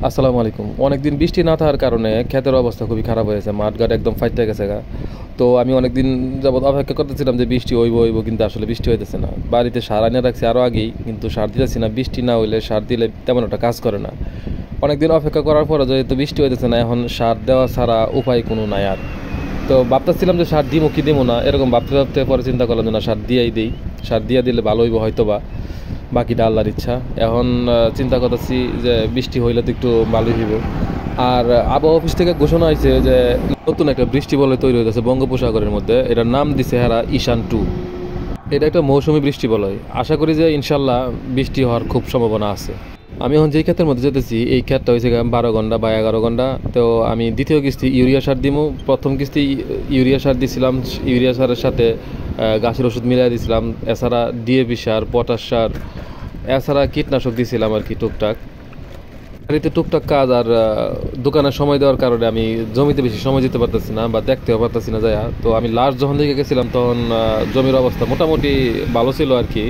আসসালামু আলাইকুম। অনেকদিন বৃষ্টি না থাকার কারণে ক্ষেতের অবস্থা খুবই খারাপ হয়েছে, মাঠঘাট একদম ফাইটে গেছে গা। তো আমি অনেকদিন যাবত অপেক্ষা করতেছিলাম যে বৃষ্টি হইব, কিন্তু আসলে বৃষ্টি হইতেছে না। বাড়িতে সার এনে রাখছি আরও আগেই, কিন্তু সার দিতেছি না। বৃষ্টি না হইলে সার দিলে তেমন একটা কাজ করে না। অনেকদিন অপেক্ষা করার পরে যেহেতু বৃষ্টি হইতেছে না, এখন সার দেওয়া ছাড়া উপায় কোনো নাই আর। তো ভাবতেছিলাম যে সার দিমো কি দিমো না, এরকম ভাবতে ভাবতে পরে চিন্তা করলাম যে না, সার দিয়েই দিই। সার দিয়ে দিলে ভালো হইব হয়তো বা, বাকিটা আল্লাহর ইচ্ছা। এখন চিন্তা করতেছি যে বৃষ্টি হইলে তো একটু ভালোই হইব। আর আবহাওয়া অফিস থেকে ঘোষণা হয়েছে যে নতুন একটা বৃষ্টি বলয় তৈরি হইতেছে বঙ্গোপসাগরের মধ্যে। এটার নাম দিছে হেরা ঈশান 2। এটা একটা মৌসুমী বৃষ্টি বলয়। আশা করি যে ইনশাল্লাহ বৃষ্টি হওয়ার খুব সম্ভাবনা আছে। আমি এখন যেই ক্ষেতের মধ্যে যেতেছি, এই ক্ষেতটা হয়েছে 12 ঘন্টা বা 11 ঘন্টা। তো আমি দ্বিতীয় কিস্তি ইউরিয়া সার দিমু। প্রথম কিস্তি ইউরিয়া সার দিছিলাম, ইউরিয়া সারের সাথে গাছের ওষুধ মিলাই দিছিলাম। এছাড়া ডিএপি সার, পটাশ সার, এছাড়া কীটনাশক দিছিলাম আর কি টুকটাক। বাড়িতে টুকটাক কাজ আর দোকানের সময় দেওয়ার কারণে আমি জমিতে বেশি সময় দিতে পারতেছি না বা দেখতেও পারতেছি না যায়। তো আমি লাস্ট যখন দিকে গেছিলাম তখন জমির অবস্থা মোটামুটি ভালো ছিল আর কি,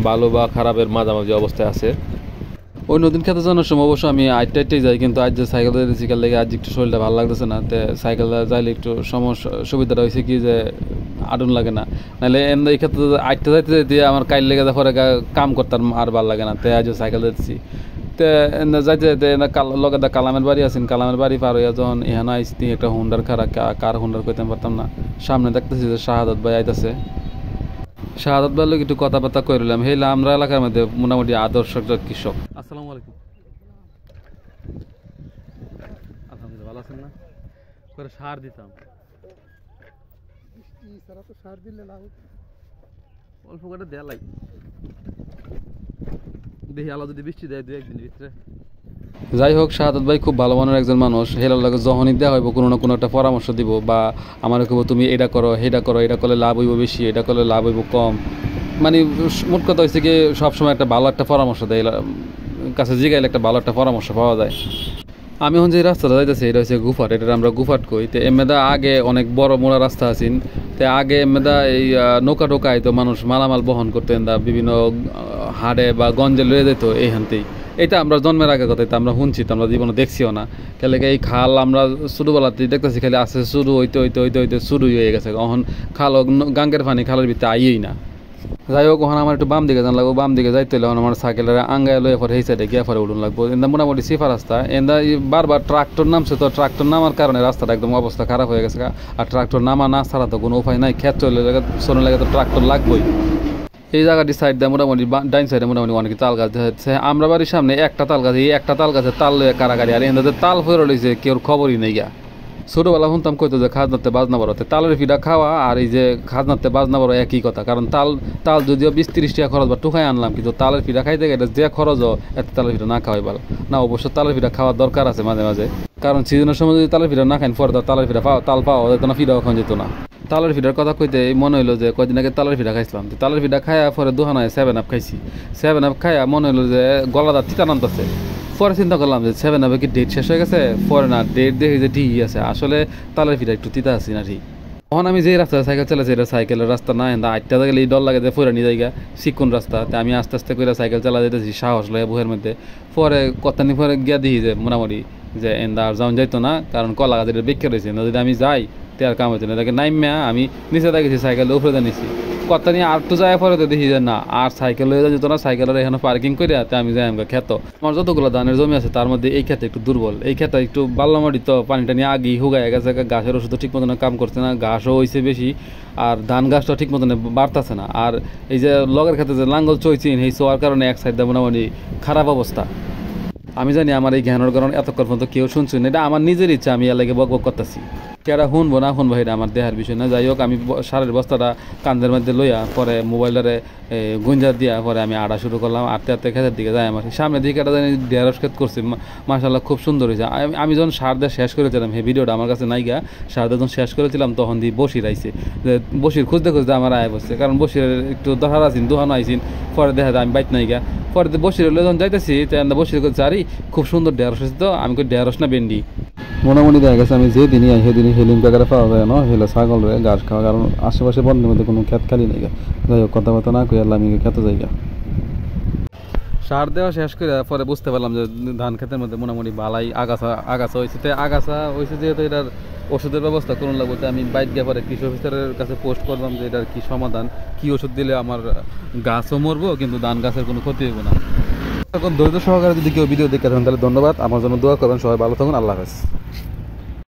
ভালো বা খারাপের মাঝামাঝি অবস্থায় আছে। ওই নদীন খেতে যাওয়ার সময় অবশ্য আমি আইটাই যাই, কিন্তু আজ যে সাইকেল দিয়েছি কাল লেগে আজ একটু শরীরটা ভালো লাগতেছে না। তো সাইকেল যাইলে একটু সমস্যা, সুবিধাটা হয়েছে কি যে আডুন লাগে না। নাহলে এই ক্ষেত্রে আইটটা যাইতে যাইতে আমার কাইল লেগে পরে কাম করতাম আর ভালো লাগে না। তো আজ সাইকেল দিচ্ছি। তো যাইতে যাইতে লগে কালামের বাড়ি আছেন, কালামের বাড়ি পার হইয়া যখন এখানে আইসি একটা হুন্ডার খারাপ, কার হুন্ডার কইতে পারতাম না। সামনে দেখতেছি যে শাহাদত ভাই আইতাছে। শাহাদত ভাই লোক একটু কথাবার্তা করলাম। হেলা আমরা এলাকার মধ্যে মোটামুটি আদর্শ একটা কৃষক। আসসালামু আলাইকুম। আলহামদুলিল্লাহ, ভালো আছেন না? করে সার দিতাম, তো সার দিলে লাভ অল্প করে দেয়া লাগে। দেখি আল্লাহ যদি বৃষ্টি দেয় 2-1 দিনের ভিতরে। যাই হোক, শাহাদত ভাই খুব ভালো মনের একজন মানুষ। হেলার লাগে যখনই দেওয়া হইব কোনো না কোনো একটা পরামর্শ দিব, বা আমার কেবো তুমি এটা করো, সেটা করো, এটা করলে লাভ হইব বেশি, এটা করলে লাভ হইব কম। মানে মোট কথা হয়েছে কি, সবসময় একটা ভালো একটা পরামর্শ দেয়। কাছে জিগাইলে একটা ভালো একটা পরামর্শ পাওয়া যায়। আমি এখন যে রাস্তাটা যাইতেছি এটা হচ্ছে গুফাট, এটা আমরা গুফাট কই। তো এমেদা আগে অনেক বড় মোড়া রাস্তা আছেন। তো আগে এমেদা এই নৌকা টোকায় তো মানুষ মালামাল বহন করতেন, বিভিন্ন হাড়ে বা গঞ্জে লয়ে যেত এইখানতেই। এটা আমরা জন্মের আগে কথা, এটা আমরা শুনছি, তো আমরা জীবনে দেখছিও না। খেলে এই খাল আমরা ছোটোবেলাতেই দেখতেছি, খালি আসে শুরু হইতে হইতে হইতে হইতে শুরুই হয়ে গেছে। এখন খাল, গাঙ্গের পানি খালের ভিতরে আইয়েই না। যাই হোক, ওখানে আমার একটু বাম দিকে জান লাগবো। বাম দিকে যাইতে হলে আমার সাইকেলের আঙ্গায় লয়ে পরে এই সাইডে গিয়ে পরে উঠুন লাগবো। এন্দা মোটামুটি সিফা রাস্তা। এন্দা বারবার ট্রাক্টর নামছে, তো ট্রাক্টর নামার কারণে রাস্তাটা একদম অবস্থা খারাপ হয়ে গেছে। আর ট্রাক্টর নামা না ছাড়া তো কোনো উপায় নাই। ক্ষেত চলে শোনে লাগে তো ট্রাক্টর লাগবেই। এই জায়গাটির সাইড দিয়ে মোটামুটি ডাইন সাইডে মোটামুটি অনেক তাল গাছ হচ্ছে। আমরা বাড়ির সামনে একটা তাল গাছ, এই একটা তাল গাছের তাল লয়ে কারাগারি। আর এদের তাল ফেরো লইছে, কেউ খবরই নেই গা। ছোটোবেলা শুনতাম কইতো যে খাজনাতে বাজনা বড়তে, তালের পিঠা খাওয়া আর এই যে খাজনাতে বাজনা বড় একই কথা। কারণ তাল যদিও 20-30 টাকা খরচ বা টুকাই আনলাম, কিন্তু তালের পিঠা খাইতে গেলে যে খরচ এত তালের পিঠা না খাওয়াই ভালো না। অবশ্য তালের পিঠা খাওয়ার দরকার আছে মাঝে মাঝে, কারণ সিজনের সময় যদি তালের পিঠা না খাইন পরে তালের পিঠা তাল পাওয়া যেত না, পিঠাও খাওয়া যেত না। তালের পিঠার কথা কইতে মনে হইলো যে কয়দিন আগে তালের পিঠা খাইছিলাম। তালের পিঠা খাইয়া পরে দোকানায় 7 আপ খাইছি। 7 আপ খাইয়া মনে হইলো যে গলাটা তিতা নামতেছে। পরে চিন্তা করলাম যে 7 আপে কি ডেট শেষ হয়ে গেছে। পরে না, ডেট দেখি যে ঠিকই আছে। আসলে তালের পিঠা একটু তিতা আছি না ঠিক। তখন আমি যে রাস্তায় সাইকেল চালাচ্ছি, এটা সাইকেলের রাস্তা না। আটটা গেলে এই ডর লাগে যে ফোরা নিয়ে জায়গা চিকুন রাস্তা। তো আমি আস্তে আস্তে করে সাইকেল চালা যেতেছি সাহস লাগে বুহের মধ্যে। পরে কত্তানি পরে গিয়া দিই যে মোটামুটি যে এন্দা আর যাওয়া যাইতো না, কারণ কলা গাছ এটা বেঁকে রয়েছে। যদি আমি যাই তে আর কাম হইতো না। তাকে নাইমা আমি নিচে দেখেছি, সাইকেল উপরে নিছি। কথা নিয়ে আর তো যায় পরে তো দেখি যে না, আর সাইকেল হয়ে যেত না। সাইকেলের এখানে পার্কিং করে আমি যাই আমাকে খেত। আমার যতগুলো ধানের জমি আছে তার মধ্যে এই ক্ষেত্রে একটু দুর্বল। এই ক্ষেত্রে একটু বাল্যমাটি, তো পানিটা নিয়ে আগেই হুগায় গেছে। গাছের ওষুধ ঠিক মতন কাম করছে না, ঘাসও হয়েছে বেশি, আর ধান গাছটা ঠিক মতন বাড়তেছে না। আর এই যে লগের ক্ষেত্রে যে লাঙ্গল চইছিন, এই চোয়ার কারণে এক সাইড মোটামুটি খারাপ অবস্থা। আমি জানি আমার এই জ্ঞানের কারণ এতক্ষণ পর্যন্ত কেউ শুনছেন, এটা আমার নিজের ইচ্ছা, আমি এর লাগে বক বক করতেছি। কেরা শুনবো না শুনবো এটা আমার দেহার বিষয় না। যাই হোক, আমি সারের বস্তাটা কান্দের মধ্যে লইয়া পরে মোবাইলটারে গুঞ্জার দিয়া পরে আমি আড়া শুরু করলাম। আটতে আটতে ক্ষেতের দিকে যাই। আমার সামনের দিকে একটা জানি ঢেঁড়স ক্ষেত করছি, মাশাআল্লাহ খুব সুন্দর হয়েছে। আমি যখন সার দিয়ে শেষ করেছিলাম, সেই ভিডিওটা আমার কাছে নাই গা। সার দিয়ে যখন শেষ করেছিলাম তখন দিয়ে বসির আইছে, যে বসির খুঁজতে খুঁজতে আমার আয় বসছে। কারণ বসির একটু দহার আছেন, দোহানো আইসিন। পরে দেখা যায় আমি বাইত নাই গা। পরে বসির যখন যাইতেছি বসির করছে, আরে খুব সুন্দর ঢেঁড়স হয়েছে। তো আমি কই ঢেঁড়স না ভেন্ডি। মোটামুটি দেখা গেছে আমি যেদিনই আই সেদিনই হেলিম প্যাকারে পাওয়া যায় না, হেলে ছাগল রয়ে ঘাস খাওয়া। কারণ আশেপাশে বন্ধের মধ্যে কোনো ক্ষেত খালি নেই গা। যাই হোক, কথাবার্তা না কই আল্লাহ আমি খেতে যাই গা। সার দেওয়া শেষ করে পরে বুঝতে পারলাম যে ধান ক্ষেতের মধ্যে মোটামুটি বালাই আগাছা আগাছা হয়েছে। তো আগাছা হয়েছে যেহেতু এটার ওষুধের ব্যবস্থা করুন লাগবে, তো আমি বাইক গিয়ে পরে কৃষি অফিসারের কাছে পোস্ট করলাম যে এটার কী সমাধান, কী ওষুধ দিলে আমার গাছও মরবো কিন্তু ধান গাছের কোনো ক্ষতি হবে না। এখন ধৈর্য সহকারে যদি কেউ ভিডিও দেখে থাকেন তাহলে ধন্যবাদ, আমার জন্য দোয়া করবেন, সবাই ভালো থাকুন, আল্লাহ হাফেজ।